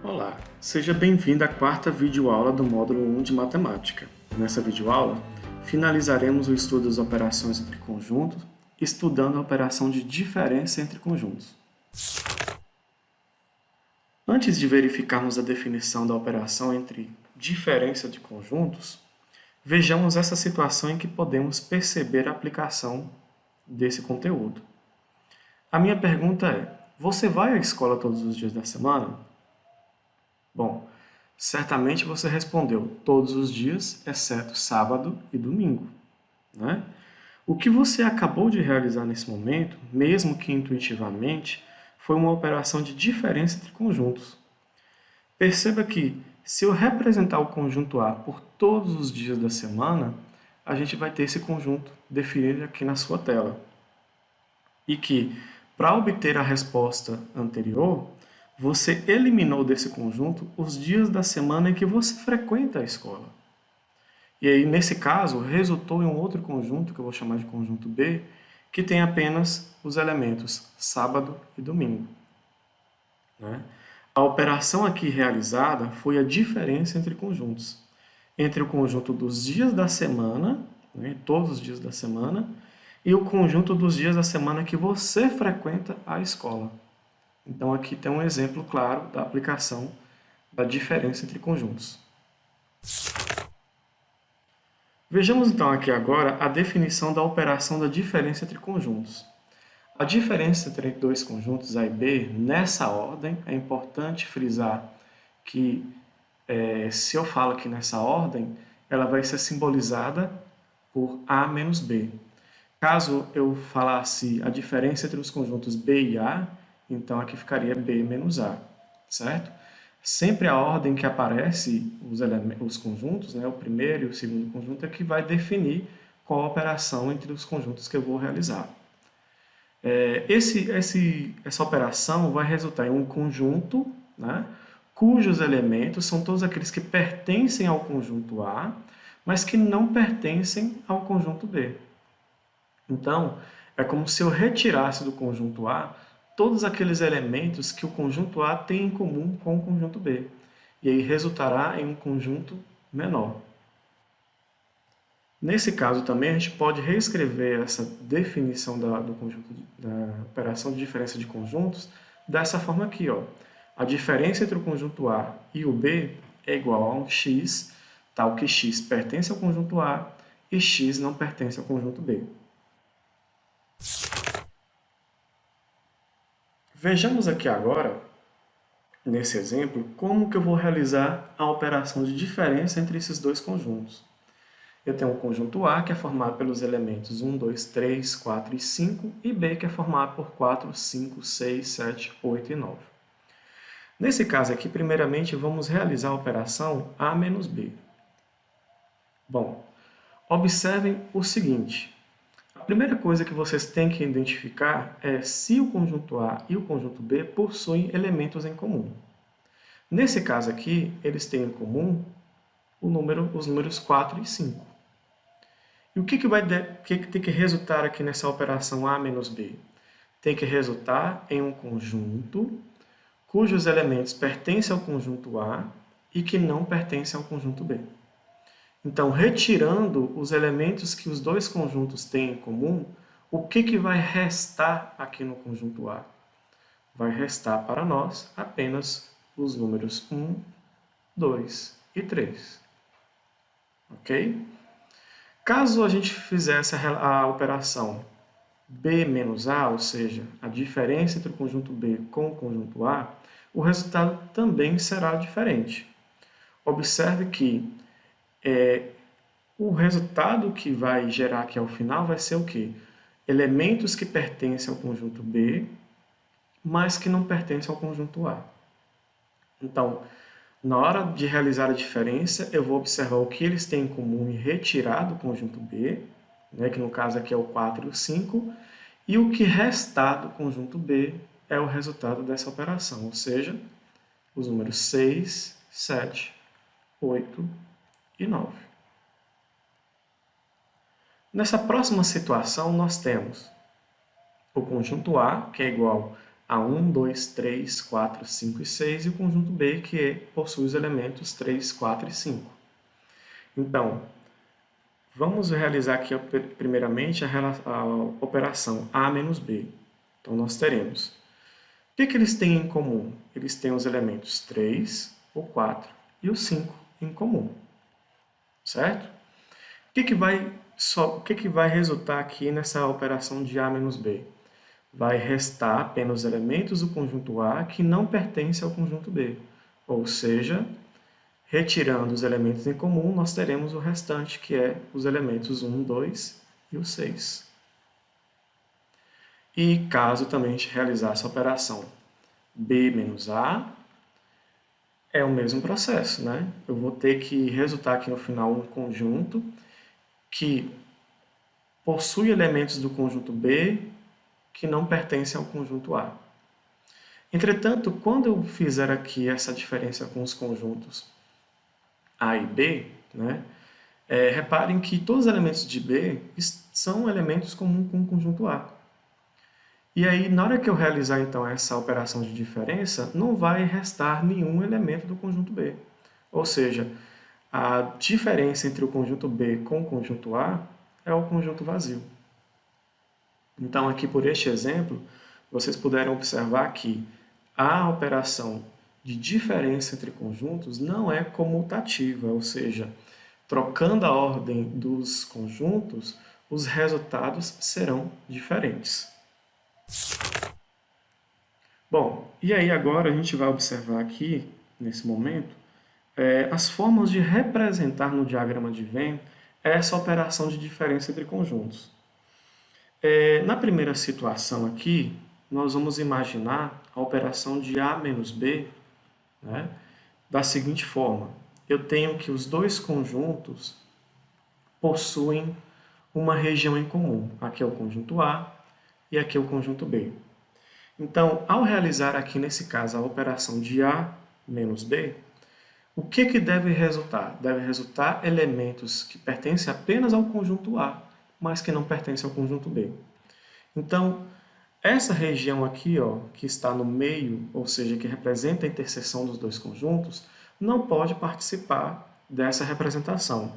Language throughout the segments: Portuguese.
Olá, seja bem-vindo à quarta videoaula do módulo 1 de Matemática. Nessa videoaula, finalizaremos o estudo das operações entre conjuntos, estudando a operação de diferença entre conjuntos. Antes de verificarmos a definição da operação entre diferença de conjuntos, vejamos essa situação em que podemos perceber a aplicação desse conteúdo. A minha pergunta é: você vai à escola todos os dias da semana? Bom, certamente você respondeu todos os dias, exceto sábado e domingo, né? O que você acabou de realizar nesse momento, mesmo que intuitivamente, foi uma operação de diferença entre conjuntos. Perceba que, se eu representar o conjunto A por todos os dias da semana, a gente vai ter esse conjunto definido aqui na sua tela. E que, para obter a resposta anterior, você eliminou desse conjunto os dias da semana em que você frequenta a escola. E aí, nesse caso, resultou em um outro conjunto, que eu vou chamar de conjunto B, que tem apenas os elementos sábado e domingo, né? A operação aqui realizada foi a diferença entre conjuntos. Entre o conjunto dos dias da semana, né, todos os dias da semana, e o conjunto dos dias da semana que você frequenta a escola. Então, aqui tem um exemplo claro da aplicação da diferença entre conjuntos. Vejamos então aqui agora a definição da operação da diferença entre conjuntos. A diferença entre dois conjuntos A e B, nessa ordem, é importante frisar que, se eu falo aqui nessa ordem, ela vai ser simbolizada por A menos B. Caso eu falasse a diferença entre os conjuntos B e A, então aqui ficaria B menos A, certo? Sempre a ordem que aparece os conjuntos, né, o primeiro e o segundo conjunto, é que vai definir qual a operação entre os conjuntos que eu vou realizar. Essa operação vai resultar em um conjunto, né, cujos elementos são todos aqueles que pertencem ao conjunto A, mas que não pertencem ao conjunto B. Então, é como se eu retirasse do conjunto A todos aqueles elementos que o conjunto A tem em comum com o conjunto B. E aí resultará em um conjunto menor. Nesse caso também, a gente pode reescrever essa definição da operação de diferença de conjuntos dessa forma aqui, ó. A diferença entre o conjunto A e o B é igual a um x, tal que x pertence ao conjunto A e x não pertence ao conjunto B. Vejamos aqui agora, nesse exemplo, como que eu vou realizar a operação de diferença entre esses dois conjuntos. Eu tenho um conjunto A, que é formado pelos elementos 1, 2, 3, 4 e 5, e B, que é formado por 4, 5, 6, 7, 8 e 9. Nesse caso aqui, primeiramente, vamos realizar a operação A menos B. Bom, observem o seguinte. A primeira coisa que vocês têm que identificar é se o conjunto A e o conjunto B possuem elementos em comum. Nesse caso aqui, eles têm em comum os números 4 e 5. E o que tem que resultar aqui nessa operação A menos B? Tem que resultar em um conjunto cujos elementos pertencem ao conjunto A e que não pertencem ao conjunto B. Então, retirando os elementos que os dois conjuntos têm em comum, o que vai restar aqui no conjunto A? Vai restar para nós apenas os números 1, 2 e 3. Ok? Caso a gente fizesse a operação B menos A, ou seja, a diferença entre o conjunto B com o conjunto A, o resultado também será diferente. Observe que o resultado que vai gerar aqui ao final vai ser o quê? Elementos que pertencem ao conjunto B, mas que não pertencem ao conjunto A. Então, na hora de realizar a diferença, eu vou observar o que eles têm em comum e retirar do conjunto B, né, que no caso aqui é o 4 e o 5, e o que restar do conjunto B é o resultado dessa operação, ou seja, os números 6, 7, 8 e 9. Nessa próxima situação, nós temos o conjunto A, que é igual A1, 2, 3, 4, 5 e 6, e o conjunto B, que possui os elementos 3, 4 e 5. Então, vamos realizar aqui primeiramente a operação A menos B. Então, nós teremos. O que eles têm em comum? Eles têm os elementos 3, o 4 e o 5 em comum. Certo? O que vai resultar aqui nessa operação de A menos B? Vai restar apenas os elementos do conjunto A que não pertencem ao conjunto B. Ou seja, retirando os elementos em comum, nós teremos o restante, que é os elementos 1, 2 e o 6. E caso também a gente realizar essa operação B menos A, é o mesmo processo, né? Eu vou ter que resultar aqui no final um conjunto que possui elementos do conjunto B que não pertencem ao conjunto A. Entretanto, quando eu fizer aqui essa diferença com os conjuntos A e B, né, reparem que todos os elementos de B são elementos comuns com o conjunto A. E aí, na hora que eu realizar então essa operação de diferença, não vai restar nenhum elemento do conjunto B. Ou seja, a diferença entre o conjunto B com o conjunto A é o conjunto vazio. Então, aqui por este exemplo, vocês puderam observar que a operação de diferença entre conjuntos não é comutativa, ou seja, trocando a ordem dos conjuntos, os resultados serão diferentes. Bom, e aí agora a gente vai observar aqui, nesse momento, as formas de representar no diagrama de Venn essa operação de diferença entre conjuntos. Na primeira situação aqui, nós vamos imaginar a operação de A menos B, né, da seguinte forma. Eu tenho que os dois conjuntos possuem uma região em comum. Aqui é o conjunto A e aqui é o conjunto B. Então, ao realizar aqui nesse caso a operação de A menos B, o que deve resultar? Deve resultar elementos que pertencem apenas ao conjunto A, mas que não pertencem ao conjunto B. Então, essa região aqui, ó, que está no meio, ou seja, que representa a interseção dos dois conjuntos, não pode participar dessa representação.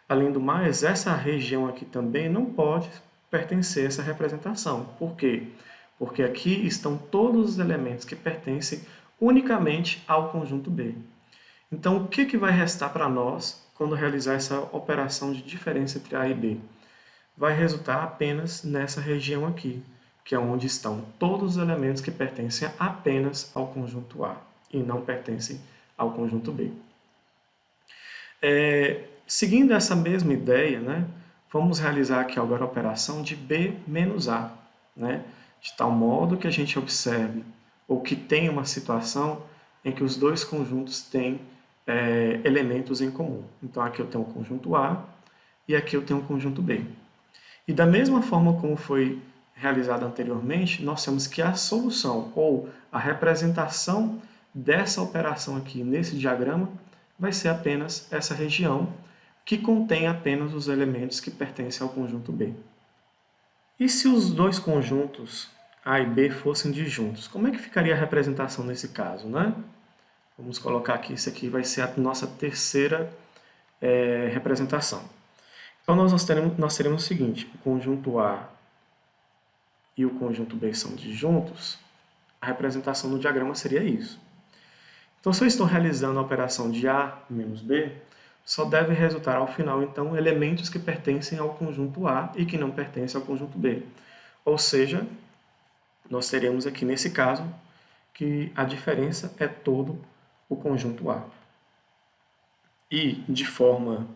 Além do mais, essa região aqui também não pode pertencer a essa representação. Por quê? Porque aqui estão todos os elementos que pertencem unicamente ao conjunto B. Então, o que vai restar para nós quando realizar essa operação de diferença entre A e B? Vai resultar apenas nessa região aqui, que é onde estão todos os elementos que pertencem apenas ao conjunto A e não pertencem ao conjunto B. Seguindo essa mesma ideia, né, vamos realizar aqui agora a operação de B menos A, né, de tal modo que a gente observe ou que tenha uma situação em que os dois conjuntos têm elementos em comum. Então, aqui eu tenho o conjunto A e aqui eu tenho o conjunto B. E da mesma forma como foi realizado anteriormente, nós temos que a solução ou a representação dessa operação aqui nesse diagrama vai ser apenas essa região que contém apenas os elementos que pertencem ao conjunto B. E se os dois conjuntos A e B fossem disjuntos, como é que ficaria a representação nesse caso, né? Vamos colocar aqui, isso aqui vai ser a nossa terceira representação. Então, nós teremos o seguinte, o conjunto A e o conjunto B são disjuntos, a representação no diagrama seria isso. Então, se eu estou realizando a operação de A menos B, só deve resultar ao final, então, elementos que pertencem ao conjunto A e que não pertencem ao conjunto B. Ou seja, nós teremos aqui, nesse caso, que a diferença é todo o conjunto A. E, de forma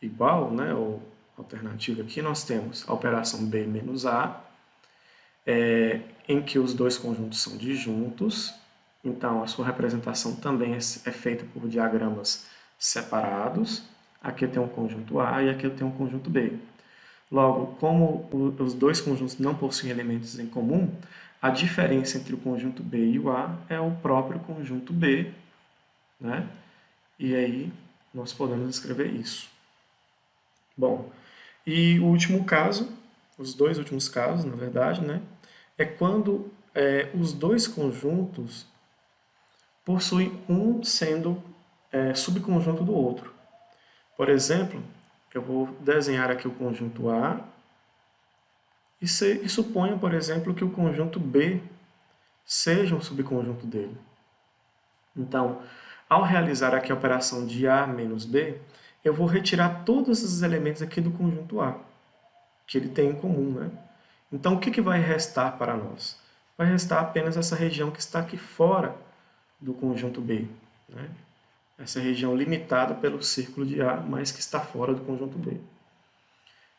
igual, né, ou alternativa aqui, nós temos a operação B menos A, em que os dois conjuntos são disjuntos. Então, a sua representação também é feita por diagramas separados. Aqui eu tenho um conjunto A e aqui eu tenho um conjunto B. Logo, como os dois conjuntos não possuem elementos em comum, a diferença entre o conjunto B e o A é o próprio conjunto B, né? E aí nós podemos escrever isso. Bom, e o último caso, os dois últimos casos, na verdade, né, é quando os dois conjuntos possuem um sendo subconjunto do outro. Por exemplo, eu vou desenhar aqui o conjunto A e suponha, por exemplo, que o conjunto B seja um subconjunto dele. Então, ao realizar aqui a operação de A menos B, eu vou retirar todos esses elementos aqui do conjunto A, que ele tem em comum, né? Então, o que vai restar para nós? Vai restar apenas essa região que está aqui fora do conjunto B, né? Essa região limitada pelo círculo de A, mas que está fora do conjunto B.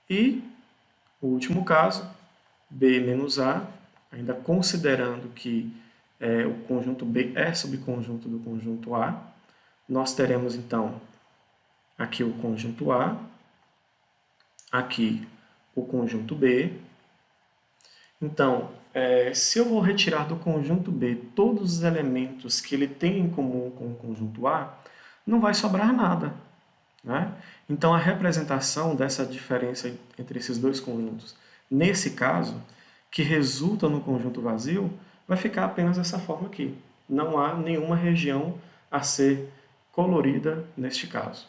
E o último caso, B menos A, ainda considerando que o conjunto B é subconjunto do conjunto A, nós teremos então aqui o conjunto A, aqui o conjunto B. Então, se eu vou retirar do conjunto B todos os elementos que ele tem em comum com o conjunto A, não vai sobrar nada, né? Então, a representação dessa diferença entre esses dois conjuntos, nesse caso, que resulta no conjunto vazio, vai ficar apenas dessa forma aqui. Não há nenhuma região a ser colorida neste caso.